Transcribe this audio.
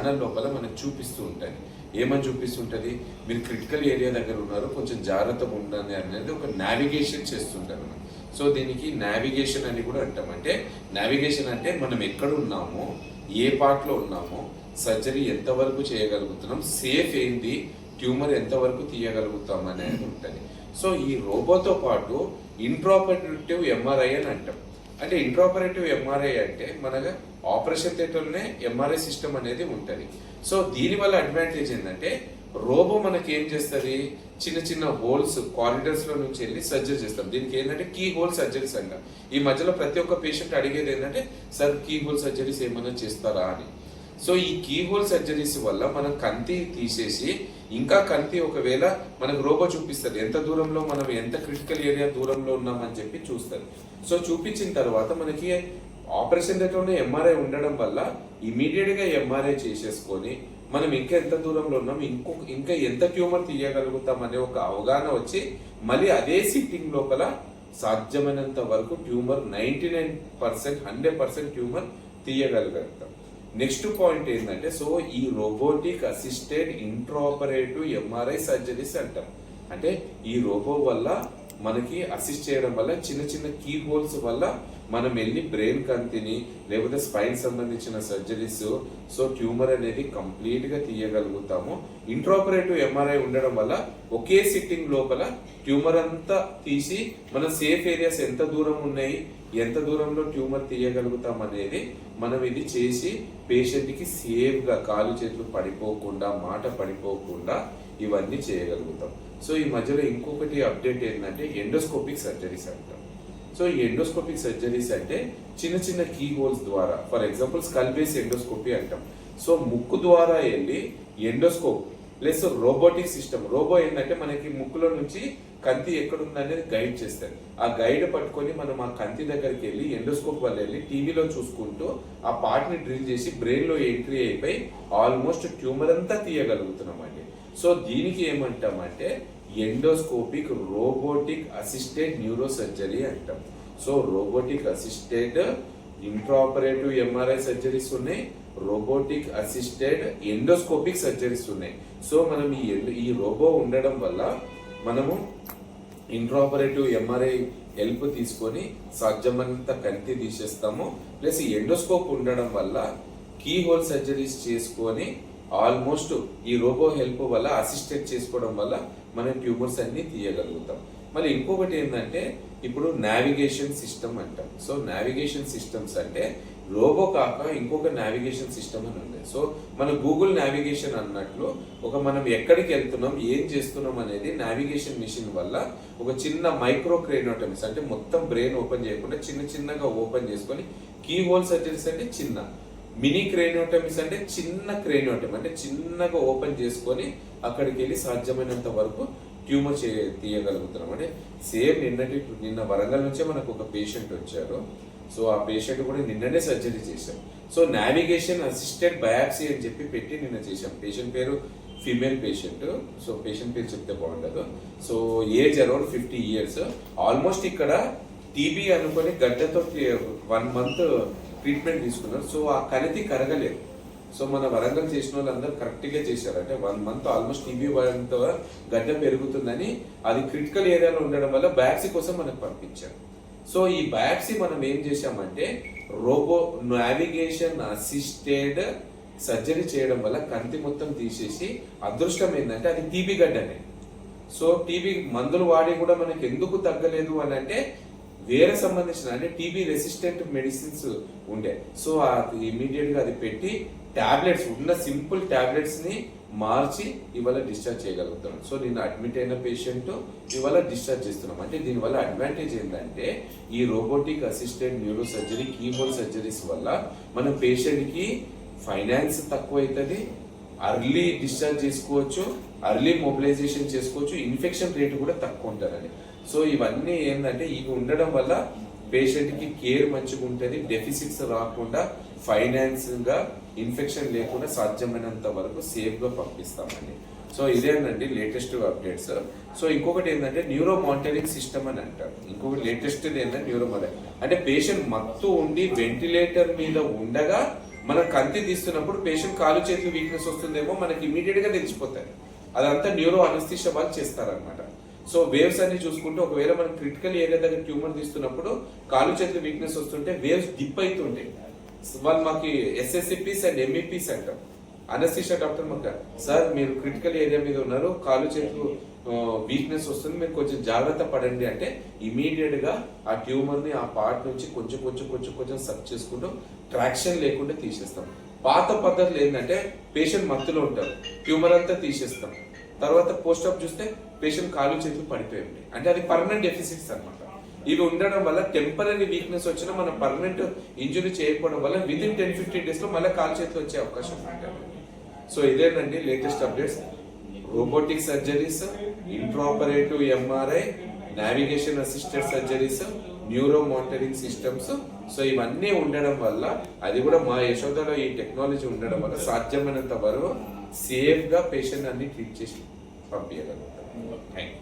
Panel లోపల మనకు చూపిస్తూ ఉంటుంది. ఏమని చూపిస్తుంటది, మీరు క్రిటికల్ ఏరియా దగ్గర ఉన్నారు, కొంచెం జాగ్రత్తగా ఉండండి అనేది ఒక నావిగేషన్ చేస్తుంటారు. సో దీనికి నావిగేషన్ అని కూడా అంటాం. అంటే నావిగేషన్ అంటే మనం ఎక్కడ ఉన్నామో, ఏ పార్ట్లో ఉన్నామో, సర్జరీ ఎంతవరకు చేయగలుగుతున్నాం, సేఫ్ ఏంటి, ట్యూమర్ ఎంతవరకు తీయగలుగుతాం అనేది ఉంటుంది. సో ఈ రోబోతో పాటు ఇంట్రాపరేటివ్ ఎంఆర్ఐ అని అంటాం. అంటే ఇంట్రాపరేటివ్ ఎంఆర్ఐ అంటే మనగా ఆపరేషన్ థియేటర్లోనే ఎంఆర్ఐ సిస్టమ్ అనేది ఉంటుంది. సో దీనివల్ల అడ్వాంటేజ్ ఏంటంటే రోబో మనకి ఏం చేస్తుంది, చిన్న చిన్న హోల్స్ కారిడర్స్ లో నుంచి వెళ్ళి సర్జరీ చేస్తాం. దీనికి ఏంటంటే కీ హోల్ సర్జరీస్ అంట. ఈ మధ్యలో ప్రతి ఒక్క పేషెంట్ అడిగేది ఏంటంటే, సార్ కీ హోల్ సర్జరీస్ ఏమైనా చేస్తారా అని. సో ఈ కీ హోల్ సర్జరీస్ వల్ల మనం కంతి తీసేసి ఇంకా కంతి ఒకవేళ మనకు రోబో చూపిస్తుంది, ఎంత దూరంలో మనం ఎంత క్రిటికల్ ఏరియా దూరంలో ఉన్నామని చెప్పి చూస్తుంది. సో చూపించిన తర్వాత మనకి ఆపరేషన్ థియేటర్లోనే ఎంఆర్ఐ ఉండడం వల్ల ఇమీడియట్ గా ఎంఆర్ఐ చేసేసుకొని మనం ఇంకా ఎంత దూరంలో ఉన్నాం, ఇంకా ఎంత ట్యూమర్ తీయగలుగుతాం అనే ఒక అవగాహన వచ్చి మళ్ళీ అదే సిట్టింగ్ లోపల సాధ్యమైనంత వరకు ట్యూమర్ 99% 100% ట్యూమర్ తీయగలుగుతాం. నెక్స్ట్ పాయింట్ ఏంటంటే, సో ఈ robotic assisted intraoperative MRI surgeries అంటాం. అంటే ఈ రోబో వల్ల మనకి అసిస్ట్ చేయడం వల్ల చిన్న చిన్న కీ హోల్స్ వల్ల మనం వెళ్ళి బ్రెయిన్ కంతిని లేకపోతే స్పైన్ సంబంధించిన సర్జరీస్, సో ట్యూమర్ అనేది కంప్లీట్ గా తీయగలుగుతాము. ఇంట్రాపరేటివ్ ఎంఆర్ఐ ఉండడం వల్ల ఒకే సిట్టింగ్ లోపల ట్యూమర్ అంతా తీసి మన సేఫ్ ఏరియాస్ ఎంత దూరం ఉన్నాయి, ఎంత దూరంలో ట్యూమర్ తీయగలుగుతాం అనేది మనం ఇది చేసి పేషెంట్ కి సేఫ్ గా కాలు చేతులు పడిపోకుండా, మాట పడిపోకుండా ఇవన్నీ చేయగలుగుతాం. సో ఈ మధ్యలో ఇంకొకటి అప్డేట్ ఏంటంటే ఎండోస్కోపిక్ సర్జరీస్ అంటాం. సో ఈ ఎండోస్కోపిక్ సర్జరీస్ అంటే చిన్న చిన్న కీ హోల్స్ ద్వారా, for example skull base endoscopy అంటాం. సో ముక్కు ద్వారా వెళ్ళి endoscope plus robotic system. Robo ఏంటంటే మనకి ముక్కులో నుంచి కంతి ఎక్కడుందనేది గైడ్ చేస్తారు. ఆ గైడ్ పట్టుకొని మనం ఆ కంతి దగ్గరికి వెళ్ళి ఎండోస్కోప్ వల్ల వెళ్ళి టీవీలో చూసుకుంటూ ఆ పార్ట్ ని డ్రిల్ చేసి బ్రెయిన్ లో ఎంట్రీ అయిపోయి ఆల్మోస్ట్ ట్యూమర్ అంతా తీయగలుగుతున్నాం అండి. సో దీనికి ఏమంటామంటే endoscopic robotic assisted neuro surgery అంటాం. So robotic assisted intraoperative MRI surgeries ఉన్నాయి, రోబోటిక్ అసిస్టెడ్ ఎండోస్కోపిక్ సర్జరీస్ ఉన్నాయి. సో మనం ఈ రోబో ఉండడం వల్ల మనము ఇంట్రాపరేటివ్ ఎంఆర్ఐ హెల్ప్ తీసుకొని సాధ్యమంత కంటి తీసేస్తాము. ప్లస్ ఈ ఎండోస్కోప్ ఉండడం వల్ల కీ హోల్ సర్జరీస్ చేసుకొని ఆల్మోస్ట్ ఈ రోబో హెల్ప్ వల్ల అసిస్టెంట్ చేసుకోవడం వల్ల మన ట్యూమర్స్ అన్ని తీయగలుగుతాం. మళ్ళీ ఇంకొకటి ఏంటంటే ఇప్పుడు నావిగేషన్ సిస్టమ్ అంటాం. సో నావిగేషన్ సిస్టమ్స్ అంటే రోబో కాక ఇంకొక నావిగేషన్ సిస్టమ్ అని ఉంది. సో మన గూగుల్ నావిగేషన్ అన్నట్లు మనం ఎక్కడికి వెళ్తున్నాం, ఏం చేస్తున్నాం అనేది నావిగేషన్ మిషన్ వల్ల ఒక చిన్న మైక్రో క్రేనోటమీస్ అంటే మొత్తం బ్రెయిన్ ఓపెన్ చేయకుండా చిన్న చిన్నగా ఓపెన్ చేసుకొని, కీ హోల్ సర్జరీస్ అంటే చిన్న, మినీ క్రేనియోటమీస్ అంటే చిన్న క్రేనియోటమీ అంటే చిన్నగా ఓపెన్ చేసుకొని అక్కడికి వెళ్ళి సాధ్యమైనంత వరకు ట్యూమర్ తీయగలుగుతున్నాం. అంటే సేమ్ నిన్న వరంగల్ నుంచే మనకు ఒక పేషెంట్ వచ్చారు. సో ఆ పేషెంట్ కూడా నిన్ననే సర్జరీ చేశాం. సో నావిగేషన్ అసిస్టెడ్ బయాప్సీ అని చెప్పి పెట్టి నిన్న చేశాం. పేషెంట్ పేరు ఫీమేల్ పేషెంట్. సో పేషెంట్ పేరు చెప్తే బాగుండదు. So age around 50 years. Almost ఇక్కడ టీబీ అనుకొని గడ్డతో 1 month ట్రీట్మెంట్ తీసుకున్నారు. సో ఆ కణితి కరగలేదు. సో మన వరంగల్ చేసిన వాళ్ళందరూ కరెక్ట్ గా చేశారు. అంటే 1 month ఆల్మోస్ట్ టీబీ వాళ్ళతో గడ్డ పెరుగుతుందని, అది క్రిటికల్ ఏరియాలో ఉండడం వల్ల బయాప్సీ కోసం మనకు పంపించారు. సో ఈ బయాప్సీ మనం ఏం చేశామంటే రోబో నావిగేషన్ అసిస్టెడ్ సర్జరీ చేయడం వల్ల కంటి మొత్తం తీసేసి, అదృష్టం ఏంటంటే అది టీబీ గడ్డనే. సో టీబీ మందులు వాడి కూడా మనకి ఎందుకు తగ్గలేదు అని అంటే వేరే సంబంధించిన అంటే టీబీ రెసిస్టెంట్ మెడిసిన్స్ ఉండే. సో ఇమీడియట్ గా అది పెట్టి టాబ్లెట్స్ ఉన్న సింపుల్ టాబ్లెట్స్ ని మార్చి ఇవాళ డిశ్చార్జ్ చేయగలుగుతాం. సో నిన్న అడ్మిట్ అయిన పేషెంట్ ఇవాళ డిశ్చార్జ్ చేస్తున్నాం. అంటే దీనివల్ల అడ్వాంటేజ్ ఏంటంటే ఈ robotic assisted neuro surgery, key hole surgeries వల్ల మన పేషెంట్ కి ఫైనాన్స్ తక్కువ అవుతుంది, అర్లీ డిశ్చార్జ్ చేసుకోవచ్చు, అర్లీ మొబిలైజేషన్ చేసుకోవచ్చు, ఇన్ఫెక్షన్ రేట్ కూడా తక్కువ ఉంటుందండి. సో ఇవన్నీ ఏంటంటే ఇవి ఉండడం వల్ల పేషెంట్ కి కేర్ మంచిగా ఉంటుంది, డెఫిసిట్స్ రాకుండా, ఫైనాన్స్ గా ఇన్ఫెక్షన్ లేకుండా సాధ్యమైనంత వరకు సేఫ్ గా పంపిస్తామండి. సో ఇదేనండి లేటెస్ట్ అప్డేట్స్. సో ఇంకొకటి ఏంటంటే న్యూరో మానిటరింగ్ సిస్టమ్ అని అంటారు. ఇంకొకటి లేటెస్ట్ ఏంటంటే న్యూరో మానిటరింగ్ అంటే పేషెంట్ మత్తు ఉండి వెంటిలేటర్ మీద ఉండగా మన కంతి తీస్తున్నప్పుడు పేషెంట్ కాలు చేతులు వీక్నెస్ వస్తుందేమో మనకి ఇమీడియట్ గా తెలిసిపోతాయి. అదంతా న్యూరో అనస్థిషియా వాళ్ళు చేస్తారనమాట. సో వేవ్స్ అన్ని చూసుకుంటే ఒకవేళ మనం క్రిటికల్ ఏరియా దగ్గర ట్యూమర్ తీస్తున్నప్పుడు కాలు చేతులు వీక్నెస్ వస్తుంటే వేవ్స్ డిప్ అవుతుంటాయి. వాళ్ళు మాకు ఎస్ఎస్సిపీస్ అండ్ ఎంఈపీస్ అంటాం. అనస్థిషియా డాక్టర్ మాకు సార్ మీరు క్రిటికల్ ఏరియా మీద ఉన్నారు, కాలు చేతులు వీక్నెస్ వస్తుంది, మీరు కొంచెం జాగ్రత్త పడండి అంటే ఇమీడియట్ గా ఆ ట్యూమర్ ని ఆ పార్ట్ నుంచి కొంచెం కొంచెం కొంచెం కొంచెం సబ్ చేసుకుంటూ ట్రాక్షన్ లేకుండా తీసేస్తాం. పాత పద్ధతులు ఏంటంటే పేషెంట్ మత్తులో ఉంటారు, ట్యూమర్ అంతా తీసేస్తాం, తర్వాత పోస్ట్ ఆప్ చూస్తే పేషెంట్ కాలు చేతులు పడిపోయి ఉంటాయి. అంటే అది పర్మనెంట్ డెఫిసిట్స్ అనమాట. ఇవి ఉండడం వల్ల టెంపరీ వీక్నెస్ వచ్చినా మనం పర్మనెంట్ ఇంజురీ చేయకపోవడం వల్ల విదిన్ 10-15 days లో మళ్ళీ కాలు చేతులు వచ్చే అవకాశం ఉంటుంది. సో ఇదేనండి latest updates. Robotic surgeries, intraoperative MRI, navigation assisted surgeries, neuro monitoring systems. So ఇవన్నీ ఉండడం వల్ల, అది కూడా మా యశోదలో ఈ టెక్నాలజీ ఉండడం వల్ల సాధ్యమైనంత వరకు సేఫ్ గా పేషెంట్ అన్ని ట్రీట్ చేసి పంపించగలుగుతాం. Thank you.